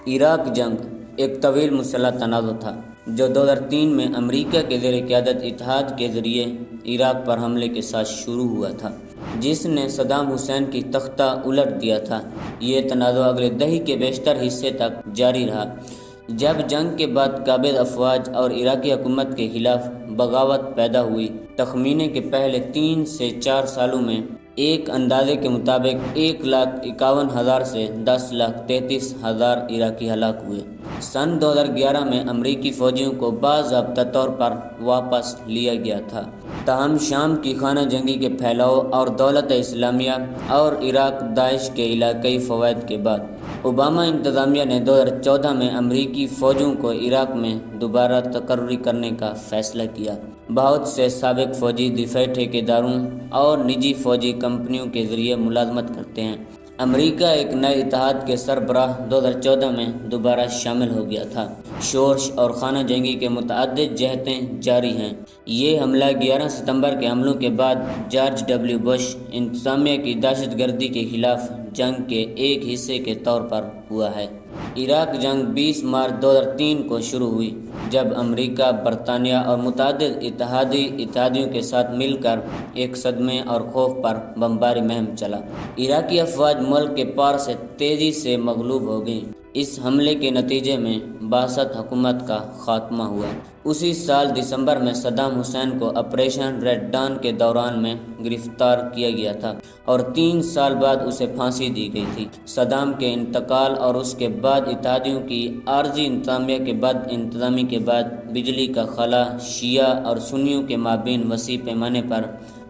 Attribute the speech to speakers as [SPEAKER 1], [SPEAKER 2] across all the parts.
[SPEAKER 1] عراق جنگ ایک طویل مسلح تنازع تھا جو 2003 میں امریکہ کے زیر قیادت اتحاد کے ذریعے عراق پر حملے کے ساتھ شروع ہوا تھا، جس نے صدام حسین کی تختہ الٹ دیا تھا۔ یہ تنازع اگلے دہی کے بیشتر حصے تک جاری رہا، جب جنگ کے بعد قابض افواج اور عراقی حکومت کے خلاف بغاوت پیدا ہوئی۔ تخمینے کے پہلے 3 سے 4 سالوں میں ایک اندازے کے مطابق 1,51,000 سے 10,33,000 عراقی ہلاک ہوئے۔ سن 2011 میں امریکی فوجیوں کو باضابطہ طور پر واپس لیا گیا تھا، تاہم شام کی خانہ جنگی کے پھیلاؤ اور دولت اسلامیہ اور عراق داعش کے علاقائی فوائد کے بعد اوباما انتظامیہ نے 2014 میں امریکی فوجوں کو عراق میں دوبارہ تقرری کرنے کا فیصلہ کیا۔ بہت سے سابق فوجی دفاعی ٹھیکیداروں اور نجی فوجی کمپنیوں کے ذریعے ملازمت کرتے ہیں۔ امریکہ ایک نئے اتحاد کے سربراہ 2014 میں دوبارہ شامل ہو گیا تھا۔ شورش اور خانہ جنگی کے متعدد جہتیں جاری ہیں۔ یہ حملہ 11 ستمبر کے حملوں کے بعد جارج ڈبلیو بش انتظامیہ کی دہشت گردی کے خلاف جنگ کے ایک حصے کے طور پر ہوا ہے۔ عراق جنگ 20 مارچ 2003 کو شروع ہوئی، جب امریکہ، برطانیہ اور متعدد اتحادیوں کے ساتھ مل کر ایک صدمے اور خوف پر بمباری مہم چلا۔ عراقی افواج ملک کے پار سے تیزی سے مغلوب ہو گئیں۔ اس حملے کے نتیجے میں باسط حکومت کا خاتمہ ہوا۔ اسی سال دسمبر میں صدام حسین کو آپریشن ریڈ ڈان کے دوران میں گرفتار کیا گیا تھا اور 3 سال بعد اسے پھانسی دی گئی تھی۔ صدام کے انتقال اور اس کے بعد اتحادیوں کی عارضی انتظامیہ کے بد انتظامی کے بعد بجلی کا خلا شیعہ اور سنیوں کے مابین وسیع پیمانے پر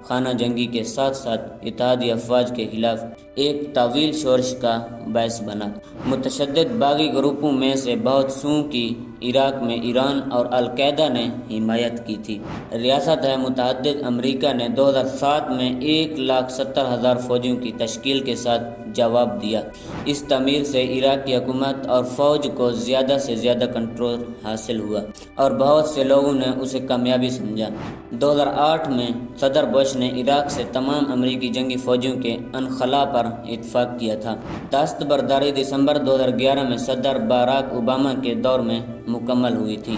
[SPEAKER 1] خانہ جنگی کے ساتھ ساتھ اتحادی افواج کے خلاف ایک طویل شورش کا باعث بنا۔ متشدد باغی گروپوں میں سے بہت سوں کی عراق میں ایران اور القاعدہ نے حمایت کی تھی۔ ریاست متحدہ امریکہ نے 2007 میں 1,70,000 فوجیوں کی تشکیل کے ساتھ جواب دیا۔ اس تعمیر سے عراق کی حکومت اور فوج کو زیادہ سے زیادہ کنٹرول حاصل ہوا اور بہت سے لوگوں نے اسے کامیابی سمجھا۔ 2008 میں صدر بش نے عراق سے تمام امریکی جنگی فوجیوں کے انخلا پر اتفاق کیا تھا۔ دستبرداری دسمبر 2011 میں صدر باراک اوباما کے دور میں مکمل ہوئی تھی۔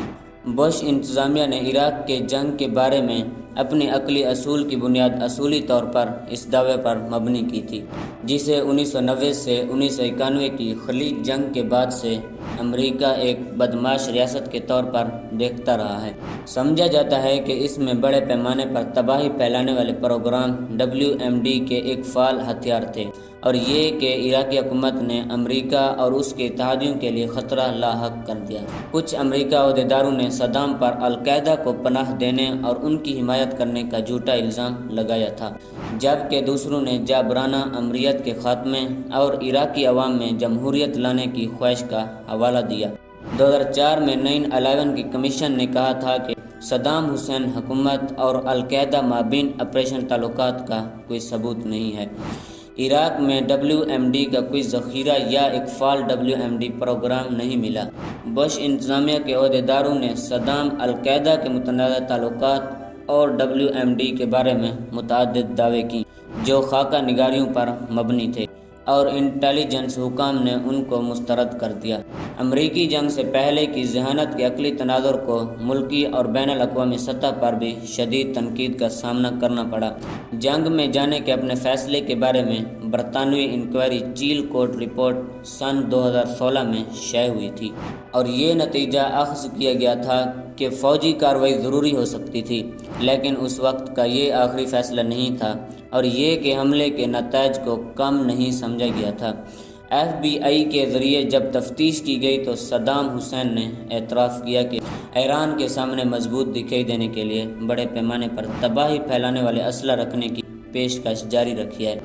[SPEAKER 1] بش انتظامیہ نے عراق کے جنگ کے بارے میں اپنے عقلی اصول کی بنیاد اصولی طور پر اس دعوے پر مبنی کی تھی، جسے 1990 سے 1991 کی خلیج جنگ کے بعد سے امریکہ ایک بدمعاش ریاست کے طور پر دیکھتا رہا ہے۔ سمجھا جاتا ہے کہ اس میں بڑے پیمانے پر تباہی پھیلانے والے پروگرام WMD کے ایک فعال ہتھیار تھے، اور یہ کہ عراقی حکومت نے امریکہ اور اس کے اتحادیوں کے لیے خطرہ لاحق کر دیا۔ کچھ امریکہ عہدیداروں نے صدام پر القاعدہ کو پناہ دینے اور ان کی حمایت کرنے کا جھوٹا الزام لگایا تھا، جبکہ دوسروں نے جابرانہ امریت کے خاتمے اور عراقی عوام میں جمہوریت لانے کی خواہش کا حوالہ دیا۔ 2004 میں 9/11 کی کمیشن نے کہا تھا کہ صدام حسین حکومت اور القاعدہ مابین آپریشن تعلقات کا کوئی ثبوت نہیں ہے۔ عراق میں WMD کا کوئی ذخیرہ یا ایک فعال WMD پروگرام نہیں ملا۔ بش انتظامیہ کے عہدیداروں نے صدام القاعدہ کے متنازع تعلقات اور WMD کے بارے میں متعدد دعوے کیں جو خاکہ نگاریوں پر مبنی تھے، اور انٹیلیجنس حکام نے ان کو مسترد کر دیا۔ امریکی جنگ سے پہلے کی ذہانت کے عقلی تناظر کو ملکی اور بین الاقوامی سطح پر بھی شدید تنقید کا سامنا کرنا پڑا۔ جنگ میں جانے کے اپنے فیصلے کے بارے میں برطانوی انکوائری چیل کوٹ رپورٹ سن 2016 میں شائع ہوئی تھی، اور یہ نتیجہ اخذ کیا گیا تھا کہ فوجی کارروائی ضروری ہو سکتی تھی، لیکن اس وقت کا یہ آخری فیصلہ نہیں تھا، اور یہ کہ حملے کے نتائج کو کم نہیں سمجھا گیا تھا۔ FBI کے ذریعے جب تفتیش کی گئی تو صدام حسین نے اعتراف کیا کہ ایران کے سامنے مضبوط دکھائی دینے کے لیے بڑے پیمانے پر تباہی پھیلانے والے اسلحہ رکھنے کی پیشکش جاری رکھی ہے۔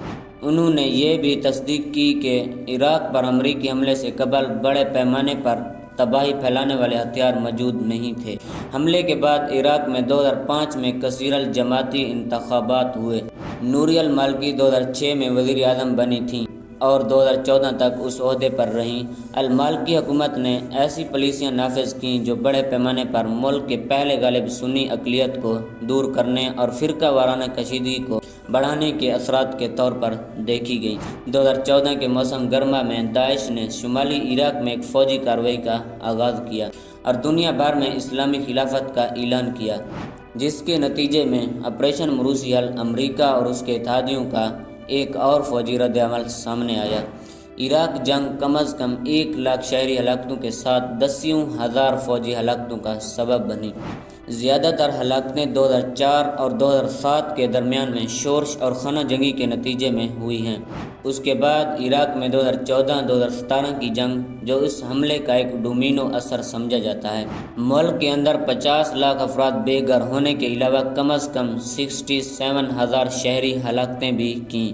[SPEAKER 1] انہوں نے یہ بھی تصدیق کی کہ عراق پر امریکی حملے سے قبل بڑے پیمانے پر تباہی پھیلانے والے ہتھیار موجود نہیں تھے۔ حملے کے بعد عراق میں 2005 میں کثیر الجماعتی انتخابات ہوئے۔ نوری المالکی 2006 میں وزیر اعظم بنی تھیں اور 2014 تک اس عہدے پر رہیں۔ المالکی حکومت نے ایسی پالیسیاں نافذ کیں جو بڑے پیمانے پر ملک کے پہلے غالب سنی اقلیت کو دور کرنے اور فرقہ وارانہ کشیدگی کو بڑھانے کے اثرات کے طور پر دیکھی گئی۔ 2014 کے موسم گرما میں داعش نے شمالی عراق میں ایک فوجی کارروائی کا آغاز کیا اور دنیا بھر میں اسلامی خلافت کا اعلان کیا، جس کے نتیجے میں آپریشن مروسی حل امریکہ اور اس کے اتحادیوں کا ایک اور فوجی رد عمل سامنے آیا۔ عراق جنگ کم از کم 1 لاکھ شہری ہلاکتوں کے ساتھ 10,000 فوجی ہلاکتوں کا سبب بنی۔ زیادہ تر ہلاکتیں 2004 اور 2007 کے درمیان میں شورش اور خانہ جنگی کے نتیجے میں ہوئی ہیں۔ اس کے بعد عراق میں 2014-2017 کی جنگ، جو اس حملے کا ایک ڈومینو اثر سمجھا جاتا ہے، ملک کے اندر 50 لاکھ افراد بے گھر ہونے کے علاوہ کم از کم 67,000 شہری ہلاکتیں بھی کیں۔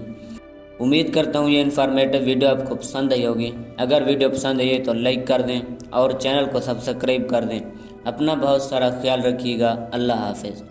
[SPEAKER 1] امید کرتا ہوں یہ انفارمیٹو ویڈیو آپ کو پسند آئی ہوگی۔ اگر ویڈیو پسند آئی ہے تو لائک کر دیں اور چینل کو سبسکرائب کر دیں۔ اپنا بہت سارا خیال رکھیے گا۔ اللہ حافظ۔